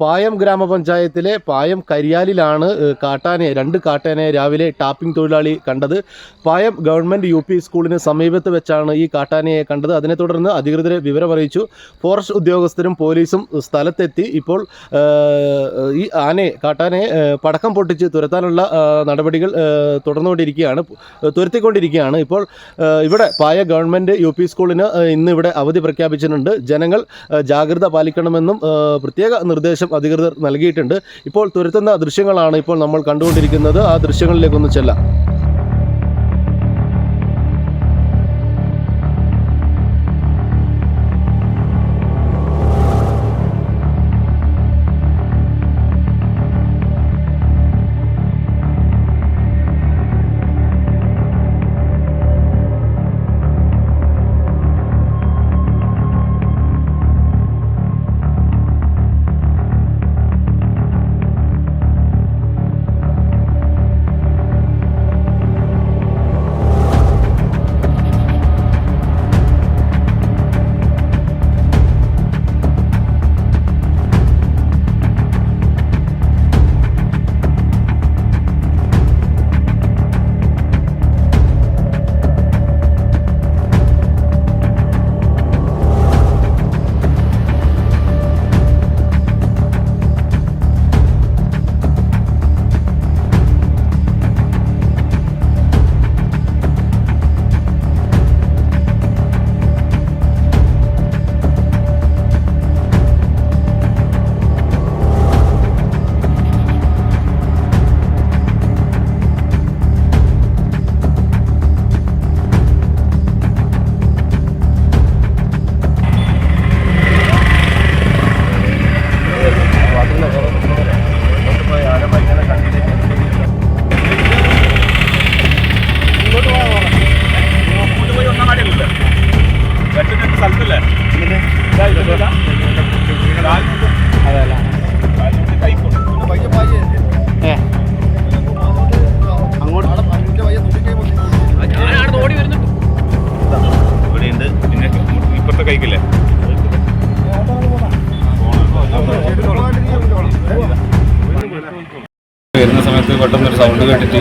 പായം ഗ്രാമപഞ്ചായത്തിലെ പായം കരിയാലിലാണ് രണ്ട് കാട്ടാനയെ രാവിലെ ടാപ്പിംഗ് തൊഴിലാളി കണ്ടത്. പായം ഗവൺമെൻറ് UP സ്കൂളിന് സമീപത്ത് വെച്ചാണ് ഈ കാട്ടാനയെ കണ്ടത്. അതിനെ തുടർന്ന് അധികൃതരെ വിവരമറിയിച്ചു. ഫോറസ്റ്റ് ഉദ്യോഗസ്ഥരും പോലീസും സ്ഥലത്തെത്തി ഇപ്പോൾ ഈ കാട്ടാനയെ പടക്കം പൊട്ടിച്ച് തുരത്താനുള്ള നടപടികൾ തുരത്തിക്കൊണ്ടിരിക്കുകയാണ്. ഇപ്പോൾ ഇവിടെ പായ ഗവൺമെൻറ് UP സ്കൂളിന് ഇന്ന് ഇവിടെ അവധി പ്രഖ്യാപിച്ചിട്ടുണ്ട്. ജനങ്ങൾ ജാഗ്രത പാലിക്കണമെന്നും പ്രത്യേക നിർദ്ദേശം അധികൃതർ നൽകിയിട്ടുണ്ട്. ഇപ്പോൾ തുരത്തുന്ന ദൃശ്യങ്ങളാണ് ഇപ്പോൾ നമ്മൾ കണ്ടുകൊണ്ടിരിക്കുന്നത്. ആ ദൃശ്യങ്ങളിലേക്കൊന്ന് ചെല്ലാം. വരുന്ന സമയത്ത് പെട്ടെന്നൊരു സൗണ്ട് കേട്ടിട്ട്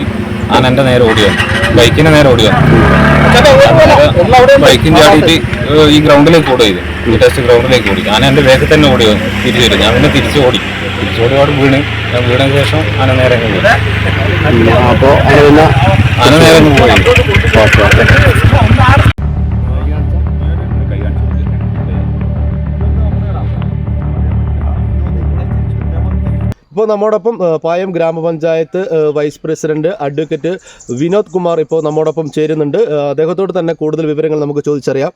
ആന എൻ്റെ നേരെ ഓടിയാണ്, ബൈക്കിന് നേരെ ഓടിയാണ്. ബൈക്കിന് ചാടിയിട്ട് ഈ ഗ്രൗണ്ടിലേക്ക് ഓടിയത്, ഈ ടെസ്റ്റ് ഗ്രൗണ്ടിലേക്ക് ഓടി. ആന എൻ്റെ വേഗത്തിൽ തന്നെ ഓടിയോ തിരിച്ചു വരും. ഞാൻ പിന്നെ തിരിച്ചോടി അവിടെ വീണ്. ഞാൻ വീണതിന് ശേഷം ആന നേരെ പോയി. അപ്പോൾ ആന നേരെ പോയി. ഇപ്പോൾ നമ്മോടൊപ്പം Payam gramapanchayat vice president advocate Vinod Kumar ഇപ്പോൾ നമ്മോടൊപ്പം ചേരുന്നുണ്ട്. അദ്ദേഹത്തോട് തന്നെ കൂടുതൽ വിവരങ്ങൾ നമുക്ക് ചോദിച്ചറിയാം.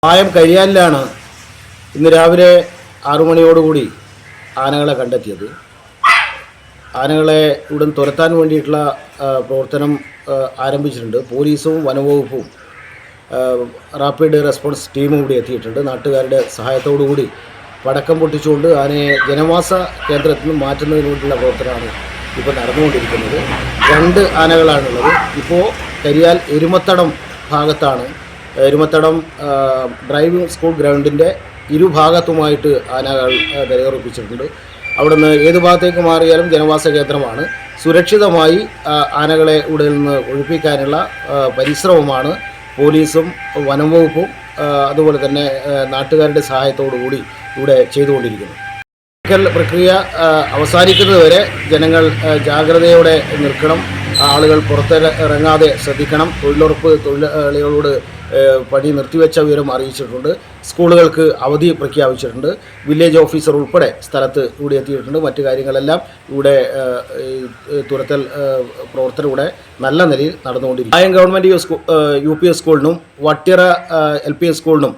പായം കരിയാലിലാണ് ഇന്ന് രാവിലെ 6 മണിയോടുകൂടി ആനകളെ കണ്ടെത്തിയത്. ആനകളെ ഉടൻ തുരത്താൻ വേണ്ടിയിട്ടുള്ള പ്രവർത്തനം ആരംഭിച്ചിട്ടുണ്ട്. പോലീസും വനംവകുപ്പും റാപ്പിഡ് റെസ്പോൺസ് ടീമും കൂടി എത്തിയിട്ടുണ്ട്. നാട്ടുകാരുടെ സഹായത്തോടുകൂടി പടക്കം പൊട്ടിച്ചുകൊണ്ട് ആനയെ ജനവാസ കേന്ദ്രത്തിൽ നിന്ന് മാറ്റുന്നതിന് വേണ്ടിയുള്ള പ്രവർത്തനമാണ് ഇപ്പോൾ നടന്നുകൊണ്ടിരിക്കുന്നത്. 2 ആനകളാണുള്ളത്. ഇപ്പോൾ കരിയാൽ എരുമത്തടം ഭാഗത്താണ്. എരുമത്തടം ഡ്രൈവിംഗ് സ്കൂൾ ഗ്രൗണ്ടിൻ്റെ ഇരുഭാഗത്തുമായിട്ട് ആനകൾ നിലയുറപ്പിച്ചിട്ടുണ്ട്. അവിടുന്ന് ഏത് ഭാഗത്തേക്ക് മാറിയാലും ജനവാസ കേന്ദ്രമാണ്. സുരക്ഷിതമായി ആനകളെ ഇവിടെ നിന്ന് ഒഴിപ്പിക്കാനുള്ള പരിശ്രമമാണ് പോലീസും വനംവകുപ്പും അതുപോലെ തന്നെ നാട്ടുകാരുടെ സഹായത്തോടുകൂടി ഇവിടെ ചെയ്തുകൊണ്ടിരിക്കുന്നു. പ്രക്രിയ അവസാനിക്കുന്നതുവരെ ജനങ്ങൾ ജാഗ്രതയോടെ നിൽക്കണം. ആളുകൾ പുറത്തിറങ്ങാതെ ശ്രദ്ധിക്കണം. തൊഴിലുറപ്പ് തൊഴിലാളികളോട് പണി നിർത്തിവെച്ച വിവരം അറിയിച്ചിട്ടുണ്ട്. സ്കൂളുകൾക്ക് അവധി പ്രഖ്യാപിച്ചിട്ടുണ്ട്. വില്ലേജ് ഓഫീസർ ഉൾപ്പെടെ സ്ഥലത്ത് ഇവിടെ എത്തിയിട്ടുണ്ട്. മറ്റു കാര്യങ്ങളെല്ലാം ഇവിടെ തുരത്തൽ പ്രവർത്തനം ഇവിടെ നല്ല നിലയിൽ നടന്നുകൊണ്ടിരിക്കും. പായം ഗവൺമെൻറ് UP സ്കൂളിനും വട്ടിറ LP സ്കൂളിനും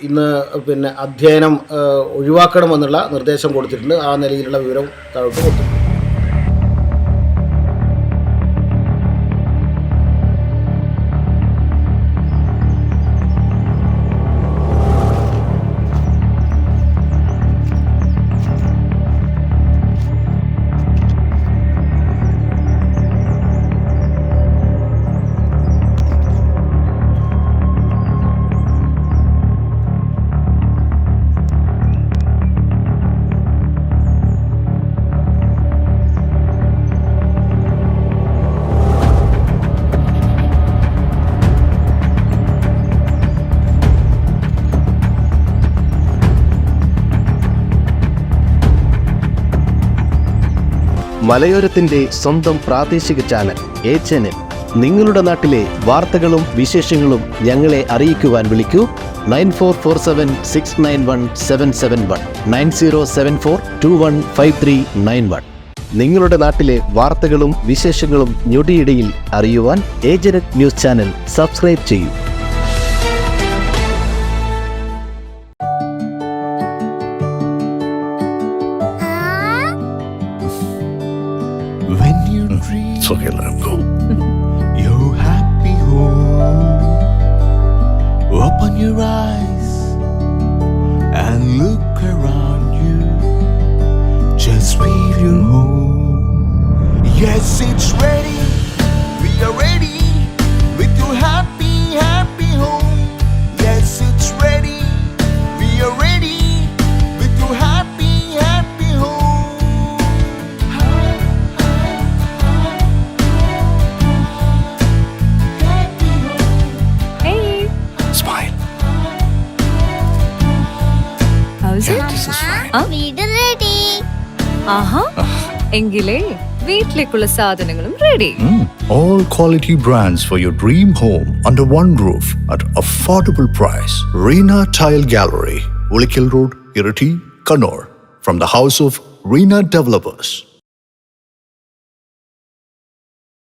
ഇന്ന് അധ്യയനം ഒഴിവാക്കണമെന്നുള്ള നിർദ്ദേശം കൊടുത്തിട്ടുണ്ട്. ആ നിലയിലുള്ള വിവരം താഴോട്ട് കൊടുത്തിട്ടുണ്ട്. മലയോരത്തിന്റെ സ്വന്തം പ്രാദേശിക ചാനൽ എ ചാനൽ. നിങ്ങളുടെ നാട്ടിലെ വാർത്തകളും വിശേഷങ്ങളും ഞങ്ങളെ അറിയിക്കുവാൻ വിളിക്കൂ 9447691771 9074215391. നിങ്ങളുടെ നാട്ടിലെ വാർത്തകളും വിശേഷങ്ങളും ഞൊടിയിടയിൽ അറിയുവാൻ ഏജനറ്റ് ന്യൂസ് ചാനൽ സബ്സ്ക്രൈബ് ചെയ്യൂ. When you dream, it's okay, let him go. Your happy home. Open your eyes and look around you. Just feel your home. Yes, it's ready. We are ready with your happy, happy home. Yes, it's ready. We are ready with your happy, happy home. Hey, Smile. how's it? This is fine. വീട് ready. ആഹാ, എങ്കിലേ വീട്ടിലേക്കുള്ള സാധനങ്ങളും ready. All quality brands for your dream home under one roof at affordable price. Reena Tile Gallery, Ulikil Road, Irati, Kannur. From the house of Reena Developers.